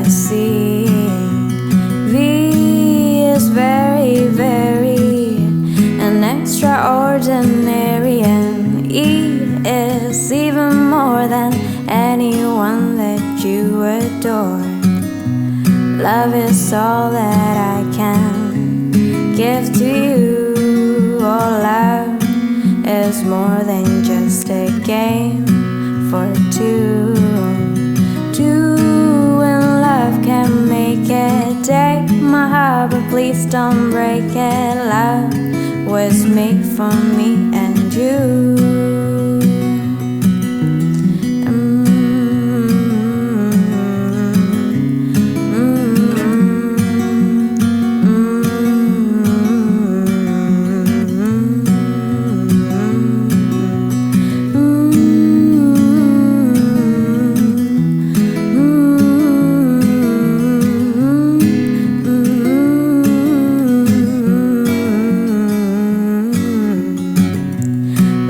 I see. V is very, very an extraordinary, and E is even more than anyone that you adore. Love is all that I can give to you. Oh, love is more than just a game for two. Two in love can make it. Take my heart, but please don't break it. Love was made for me and you.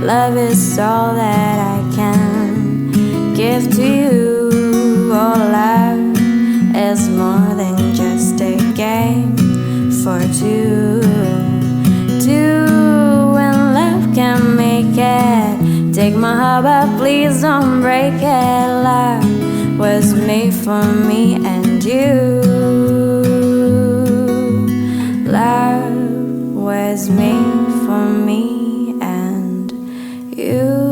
Love is all that I can give to you. Oh, love is more than just a game for two. Two and love can make it. Take my heart, but please don't break it. Love was made for me and you. Love was made for me and you.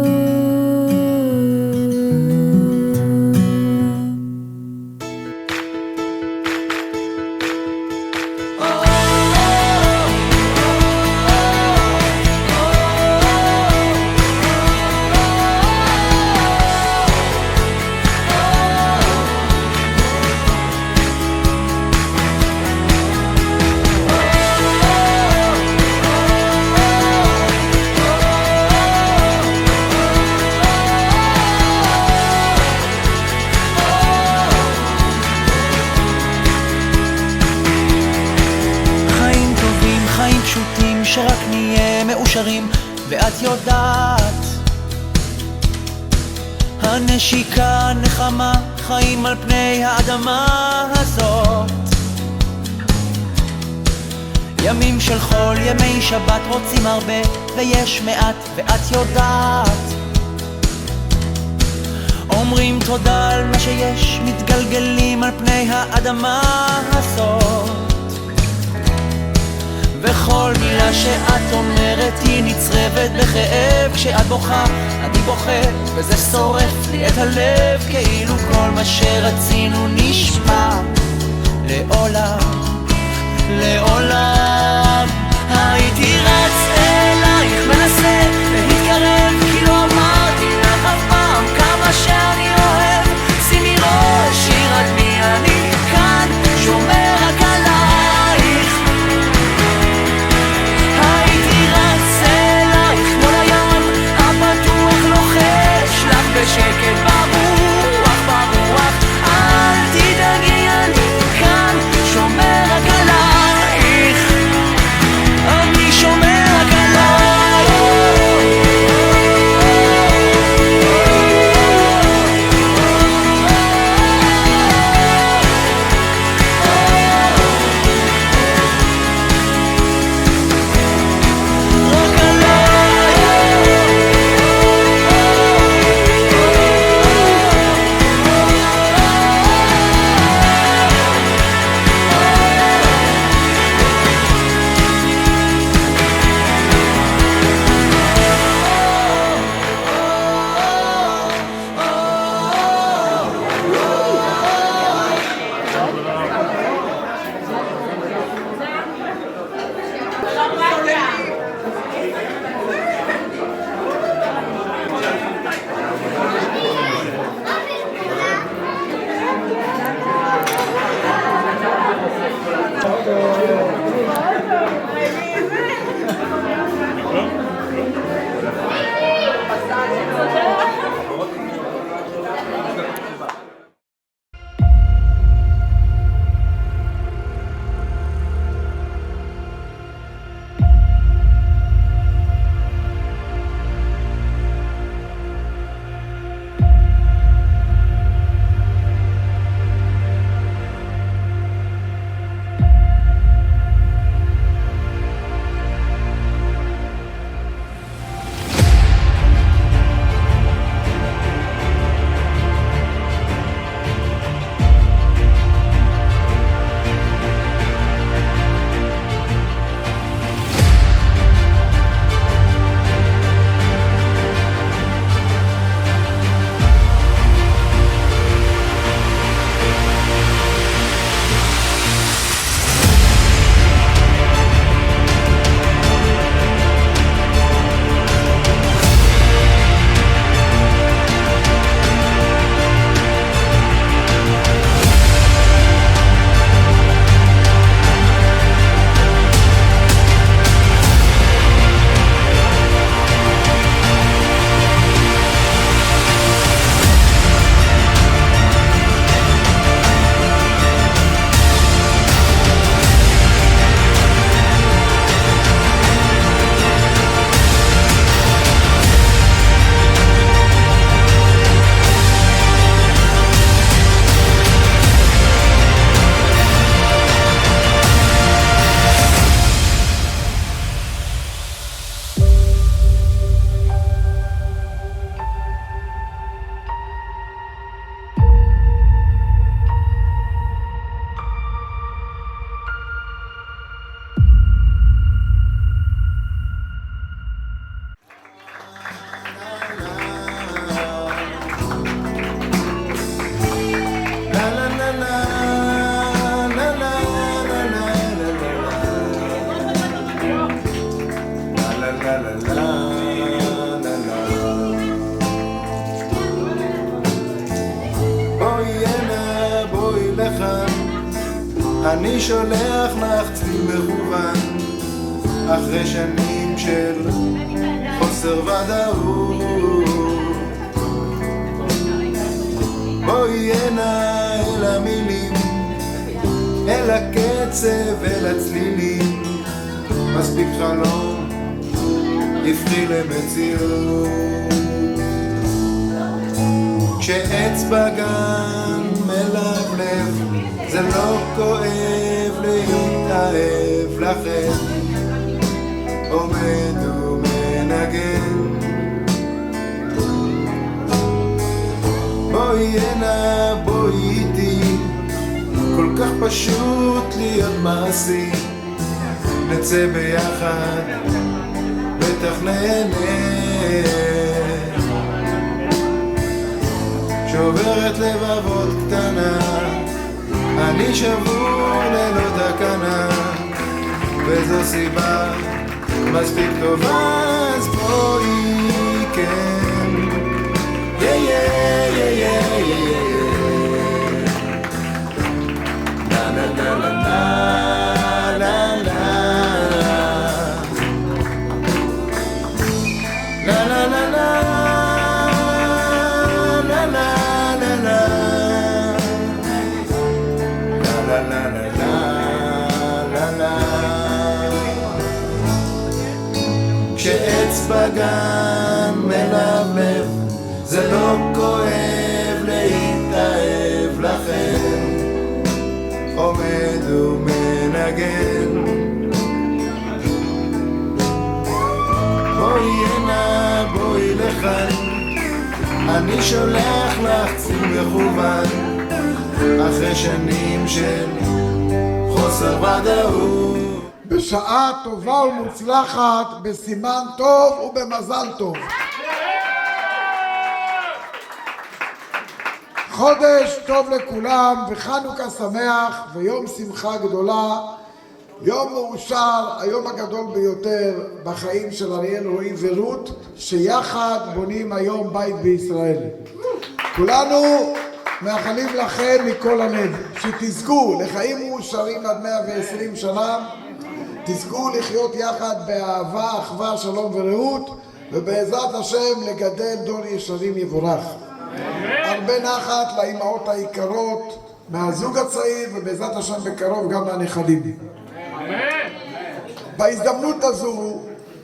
שרק נהיה מאושרים, ואת יודעת, הנשיקה נחמה, חיים על פני האדמה הזאת. ימים של חול, ימי שבת, רוצים הרבה ויש מעט, ואת יודעת, אומרים תודה על מה שיש, מתגלגלים על פני האדמה הזאת. וכל מילה שאת אומרת היא נצרבת בכאב. כשאת בוכה אני בוכה, וזה שורף לי את הלב, כאילו כל מה שרצינו נשמע לעולם, לעולם. הייתי רץ אלייך, מנסה להתקרב, כי לא אמרתי לך אף פעם כמה שאני אוהב. שימי ראש, ירדמי, אני כאן שומר רק עלייך. בשקט ברוח, ברוח, אל תדאגי, אני כאן שומר רק עלייך. אני שומר אני שולח לך צליל מכוון אחרי שנים של חוסר ודאות. בואי הנה אל המילים, אל הקצב, אל הצלילים. מספיק חלום הפכי למציאות. כשעץ בגן מלבלב זה לא כואב להתאהב לכם. עומד ומנגן. בואי הנה בואי איתי, כל כך פשוט להיות מעשי. נצא ביחד בטח נהנה. שוברת לבבות קטנה, אני שבור ללא תקנה, וזו סיבה מספיק טובה, אז בואי כן. יא יא יא יא יא לה לה לה לה לה לה לה לה לה לה כשעץ בגן מלבלב זה לא כואב להתאהב לכם. עומד ומנגן. בואי הנה בואי לכאן, אני שולח לך צליל מכוון אחרי שנים של חוסר ודאות. בשעה טובה ומוצלחת, בסימן טוב ובמזל טוב. חודש טוב לכולם וחנוכה שמח ויום שמחה גדולה. יום מאושר, היום הגדול ביותר בחיים של אריאל, רועי ורות, שיחד בונים היום בית בישראל. כולנו מאחלים לכם מכל הלב שתזכו לחיים מאושרים עד 120 שנה, תזכו לחיות יחד באהבה, אחווה, שלום ורעות, ובעזרת השם לגדל דור ישרים יבורך. הרבה נחת לאימהות היקרות מהזוג הצעיר, ובעזרת השם בקרוב גם מהנכדים. בהזדמנות הזו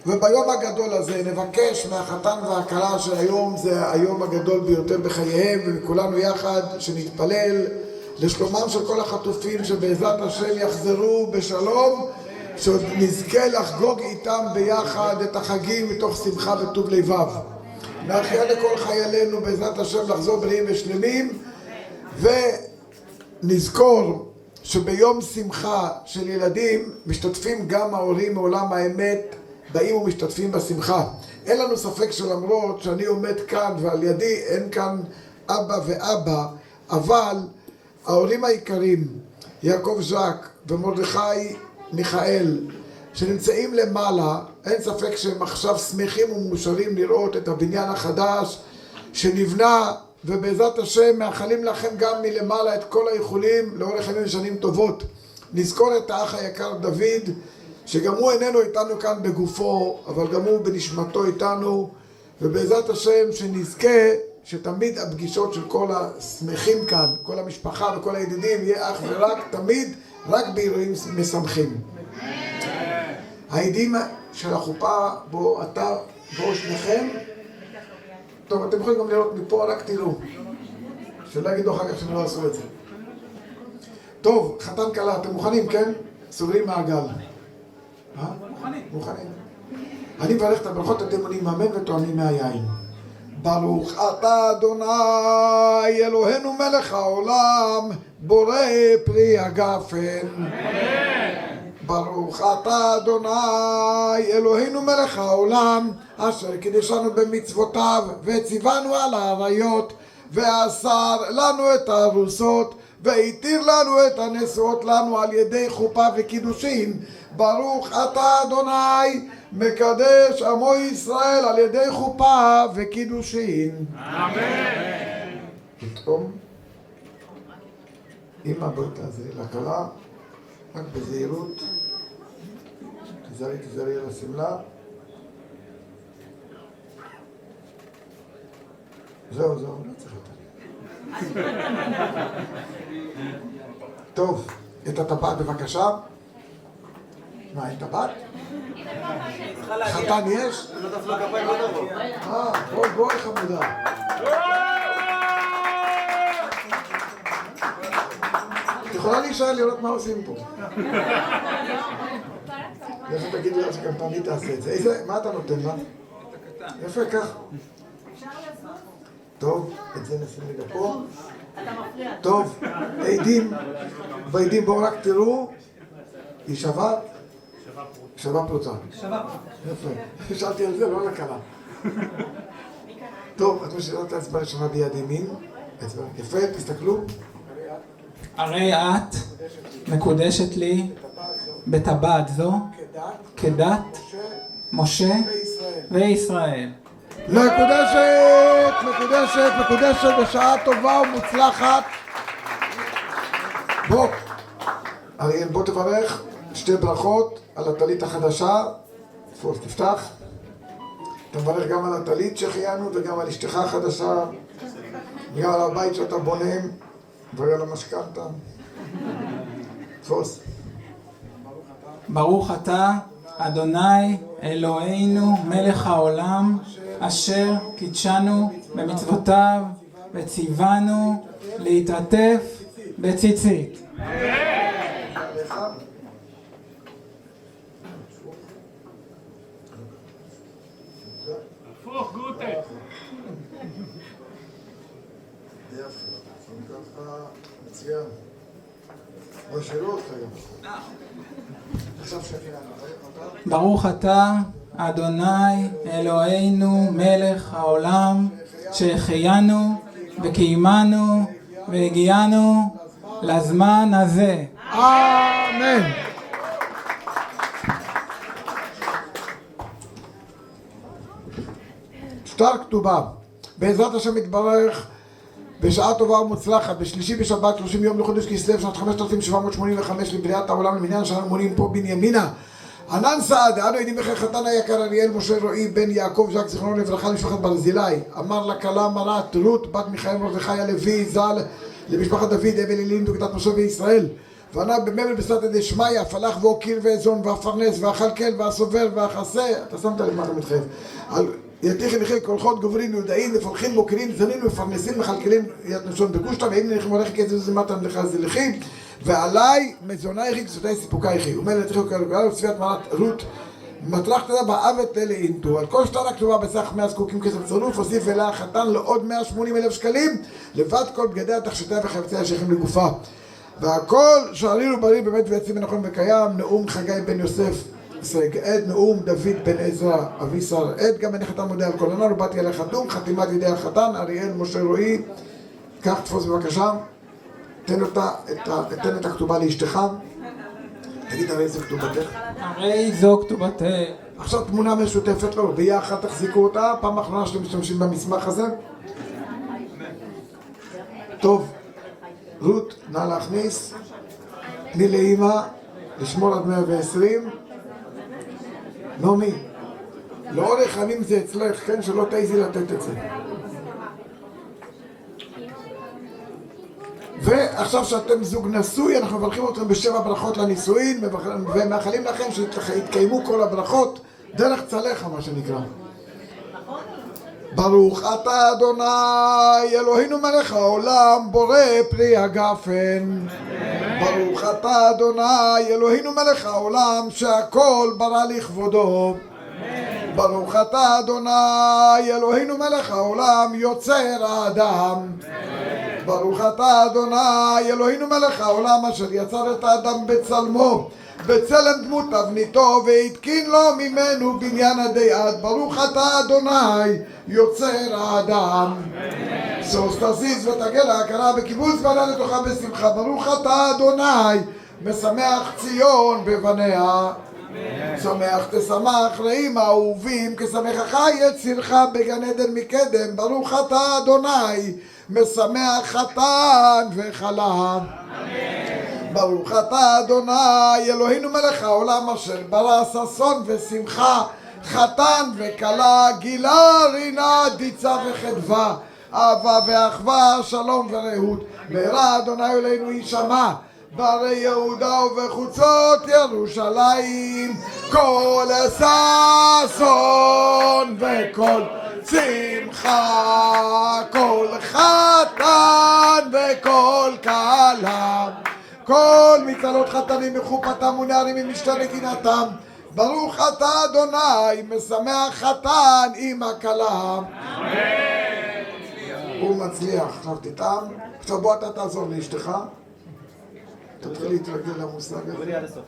וביום הגדול הזה נבקש מהחתן והכלה שהיום זה היום הגדול ביותר בחייהם, וכולנו יחד שנתפלל לשלומם של כל החטופים, שבעזרת השם יחזרו בשלום, שעוד נזכה לחגוג איתם ביחד את החגים מתוך שמחה וטוב לבב. נאחל לכל חיילינו בעזרת השם לחזור בריאים ושלמים, ונזכור שביום שמחה של ילדים משתתפים גם ההורים מעולם האמת, באים ומשתתפים בשמחה. אין לנו ספק שלמרות שאני עומד כאן ועל ידי אין כאן אבא ואבא, אבל ההורים היקרים יעקב ז'ק ומרדכי מיכאל שנמצאים למעלה, אין ספק שהם עכשיו שמחים ומאושרים לראות את הבניין החדש שנבנה, ובעזרת השם מאחלים לכם גם מלמעלה את כל האיחולים לאורך ימים ושנים טובות. נזכור את האח היקר דוד, שגם הוא איננו איתנו כאן בגופו, אבל גם הוא בנשמתו איתנו, ובעזרת השם שנזכה שתמיד הפגישות של כל השמחים כאן, כל המשפחה וכל הידידים, יהיה אך ורק תמיד רק באירועים משמחים. העדים של החופה, בואו שניכם. טוב, אתם יכולים גם לראות מפה, רק תראו. שלא יגידו אחר כך שהם לא עשו את זה. טוב, חתן קלה, אתם מוכנים, כן? סוגרים מעגל. מוכנים. אני מברך את הברכות, אתם עונים אמן וטועמים מהיין. ברוך אתה אדוני אלוהינו מלך העולם, בורא פרי הגפן. ברוך אתה אדוני אלוהינו מלך העולם, אשר קידשנו במצוותיו וציוונו על העריות, ואסר לנו את הארוסות, והתיר לנו את הנשואות לנו על ידי חופה וקידושין. ברוך אתה אדוני מקדש עמו ישראל על ידי חופה וקידושין. אמן. פתאום אמא בואי תעזרי לכלה, רק בזהירות. תזרי על הסמלה. זהו, לא צריך יותר. טוב, את הטבעת בבקשה. מה, אין טבעת? חתן יש? בואי חמודה. את יכולה להישאר לראות מה עושים פה. איך תגיד לה שקנטנית תעשה את זה? מה אתה נותן לה? יפה, כך. טוב, את זה נשים רגע פה. טוב, עדים, בואו רק תראו. היא שווה? שווה פרוצה. יפה. שאלתי על זה, לא על הכלה. טוב, את משאירת האצבע ראשונה ביד ימין. יפה, תסתכלו. הרי את מקודשת לי בטבעת זו כדת משה וישראל. מקודשת בשעה טובה ומוצלחת. בוא, אריאל, בוא תברך שתי ברכות על הטלית החדשה. תפתח. אתה מברך גם על הטלית שהחיינו וגם על אשתך החדשה וגם על הבית שאתה בונה ועל המשכנתה. תפוס. ברוך אתה אדוני אלוהינו מלך העולם אשר קידשנו במצוותיו וציוונו להתעטף בציצית. הפוך גוטה. מצוין. בוא שירו אותך גם. עכשיו שכינה. ברוך אתה אדוני אלוהינו מלך העולם שהחיינו וקיימנו והגיענו לזמן הזה. אמן. שטר כתובה. בעזרת השם יתברך בשעה טובה ומוצלחת, בשלישי בשבת 30 יום לחודש כסלו שנת 5785 לבריאת העולם למניין שאנו מונים פה בנימינה. ענן סעד, אנו עדים בכך חתן היקר אריאל משה רועי בן יעקב ז'ק זיכרונו לברכה למשפחת ברזילי. אמר לכלה מרת רות בת מיכאל מרדכי הלוי ז"ל למשפחת דוד אבל אלין וכדת משה וישראל. וענה במבל בסתא דשמיא פלח והוקיר ואזון והפרנס והכלכל והסובר והחסה. אתה שמת לב מה אתה מתחייב. יתיכי נכי כולכות גוברין יודעין לפרחין מוקרין זנין מפרנסין מחלקלין יד נשון בגושתא ואם נלכים מלאכי כזה זמתם לך זלחים ועליי מזונייכי כסותי סיפוקייכי ומאלה יתיכי כלכלה וצביעת מרת רות מטרח תדע באבת לאינטו על כל שטר הכתובה בסך 100 זקוקים כסף צרנוף הוסיף אליה החתן לעוד 180,000 שקלים לבד כל בגדיה תכשיטיה וחפציה השייכים לגופה והכל שעריר ובריא באמת ויציב ונכון וקיים. נאום חגי בן יוסף עד, נאום דוד בן עזרא אבישר עד, גם אני חתן מודה על כל הנ"ל ובאתי על החתום, חתימת ידי החתן אריאל משה רועי. קח תפוס בבקשה, תן את הכתובה לאשתך. תגיד הרי זו כתובתך. הרי זו כתובתך. עכשיו תמונה משותפת לו, ביחד תחזיקו אותה. פעם אחרונה שאתם משתמשים במסמך הזה. טוב, רות, נא להכניס. תני לאמא לשמור עד 120. נעמי, לאורך ימים זה אצלך, כן? שלא תעיזי לתת את זה. ועכשיו שאתם זוג נשוי, אנחנו מברכים אתכם בשבע ברכות לנישואין ומאחלים לכם שיתקיימו כל הברכות דרך צלחה, מה שנקרא. ברוך אתה אדוני אלוהינו מלך העולם בורא פרי הגפן. ברוך אתה אדוני אלוהינו מלך העולם שהכל ברא לכבודו. ברוך אתה אדוני אלוהינו מלך העולם יוצר האדם. ברוך אתה אדוני אלוהינו מלך העולם אשר יצר את האדם בצלמו בצלם דמות תבניתו והתקין לו ממנו בניין עדי עד. ברוך אתה אדוני יוצר האדם. סוס תזיז ותגל להכרה בקיבוץ ועלה לתוכה בשמחה. ברוך אתה אדוני משמח ציון בבניה. שמח תשמח רעים האהובים כשמחך יצירך בגן עדן מקדם. ברוך אתה אדוני משמח חתן וכלה. ברוך אתה אדוני אלוהינו מלך העולם אשר ברא ששון ושמחה חתן וכלה גילה רינה דיצה וחדווה אהבה ואחווה שלום ורעות מהרה אדוני אלוהינו יישמע בערי יהודה ובחוצות ירושלים כל ששון וכל שמחה כל חתן וכל כלה כל מצלות חתנים מחופתם ונערים ממשתה נגינתם ברוך אתה אדוני משמח חתן עם הכלה הוא מצליח. עכשיו תטעם, עכשיו בוא אתה תעזור לאשתך תתחיל להתרגל למושג הזה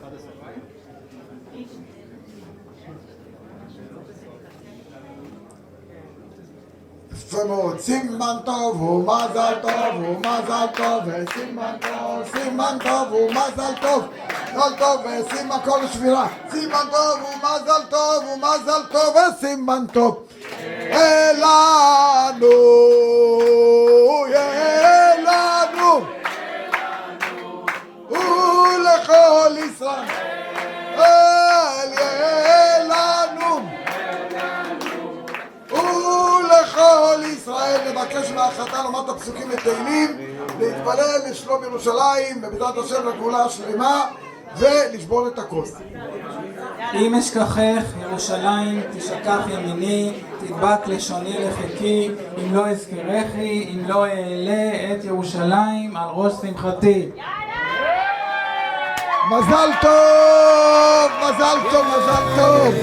יפה מאוד, סימן טוב ומזל טוב ומזל טוב וסימן טוב, סימן טוב ומזל טוב מזל טוב וסימן כל שבירה סימן טוב ומזל טוב ומזל טוב וסימן טוב אלנו אלנו ולכל ישראל אלנו ולכל ישראל נבקש מהחתן לומר את הפסוקים לתהילים להתפלל לשלום ירושלים ובעזרת השם לגאולה השלמה ולשבור את הכוס. אם אשכחך ירושלים תשכח ימיני תדבק לשוני לחיקי אם לא אזכרכי אם לא אעלה את ירושלים על ראש שמחתי. מזל טוב מזל טוב מזל טוב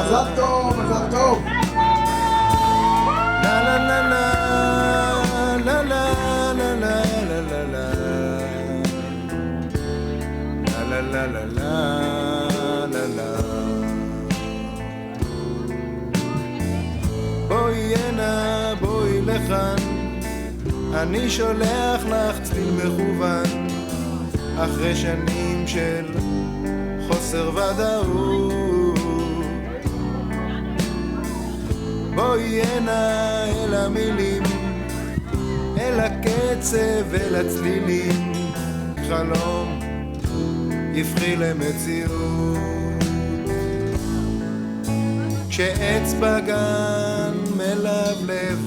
מזל טוב מזל טוב בואי הנה בואי לכאן אני שולח לך צליל מכוון אחרי שנים של חוסר ודאות בואי הנה אל המילים אל הקצב אל הצלילים חלום יפחי למציאות כשעץ בגן מלבלב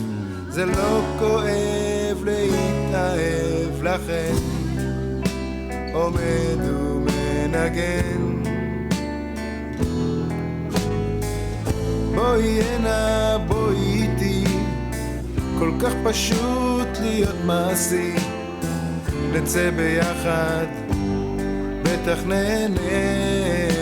זה לא כואב להתאהב לכן עומד ומנגן בואי הנה בואי איתי כל כך פשוט להיות מעשי נצא ביחד בטח נהנה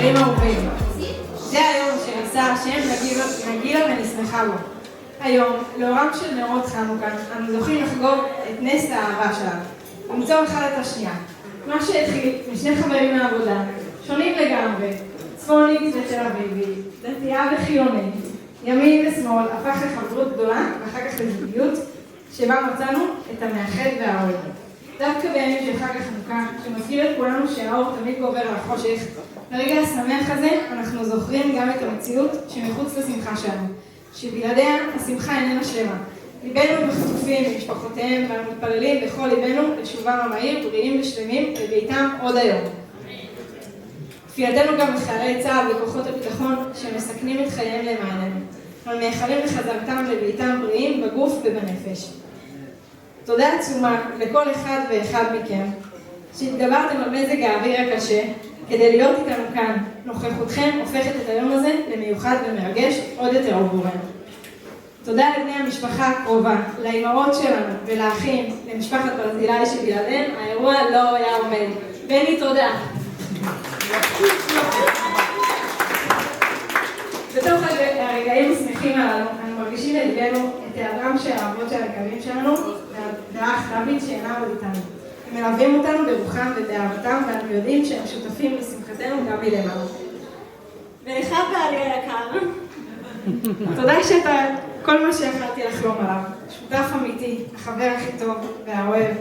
חברים אהובים, זה היום שעשה השם נגילה ונשמחה בו. היום, לאורם של נרות חנוכה, אנו זוכים לחגוג את נס האהבה שלנו, למצוא אחד את השנייה. מה שהתחיל משני חברים מהעבודה, שונים לגמרי, צפונית ותל אביבית, דתייה וחילונית, ימין ושמאל, הפך לחברות גדולה ואחר כך לזוגיות, שבה מצאנו את המאחד והאוהב. דווקא בימים של חג החנוכה, שמזכיר את כולנו שהאור תמיד גובר על החושך, ברגע השמח הזה אנחנו זוכרים גם את המציאות שמחוץ לשמחה שלנו, שבלעדיה השמחה איננה שלמה. ליבנו מחטופים ממשפחותיהם ואנו מתפללים בכל ליבנו לשובם המהיר, בריאים ושלמים לביתם עוד היום. תפילתנו גם לחיילי צה"ל וכוחות הביטחון שמסכנים את חייהם למעננו. אנחנו מייחלים לחזרתם לביתם בריאים בגוף ובנפש. תודה עצומה לכל אחד ואחד מכם שהתגברתם על מזג האוויר הקשה כדי להיות איתנו כאן. נוכחותכם הופכת את היום הזה למיוחד ומרגש עוד יותר עבורנו. תודה לבני המשפחה הקרובה, לאימהות שלנו ולאחים, למשפחת ברזילי שבלעדיהם האירוע לא היה עומד. בני, תודה. בתוך הרגעים השמחים הללו, אנו מרגישים ללבנו את היעדרם של האבות של היקרים שלנו והאח רבין שאינם עוד איתנו. הם מלווים אותנו ברוחם ובאהבתם, ואנו יודעים שהם שותפים לשמחתנו גם מלמעלה. ולך בעלי היקר, תודה שאתה כל מה שיכולתי לחלום עליו, שותף אמיתי, החבר הכי טוב והאוהב,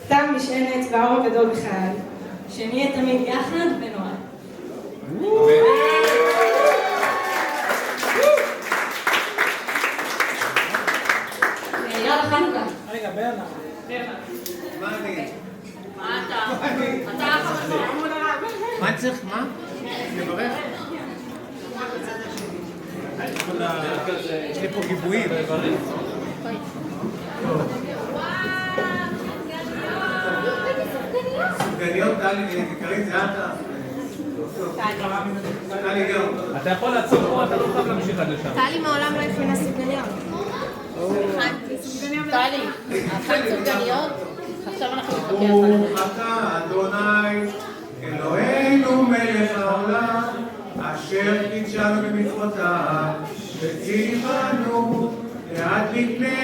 תם משענת והאור הגדול בחיי, שנהיה תמיד יחד ונועד. יאללה חנוכה. רגע, ברנה. מה אני? מה אתה? אתה החבר. מה צריך? מה? לברך? יש לי פה גיבויים. סופגניות, טלי, קרין, זה אתה. טלי גאו. אתה יכול לעצור פה, אתה לא חייב להמשיך עד לשם. טלי מעולם לא הכינה סופגניות. טלי, אכלת סופגניות? עכשיו אנחנו נתווכח. ברוך אתה אדוני אלוהינו מלך העולם אשר קידשנו במצוותיו וציוונו ועד לפני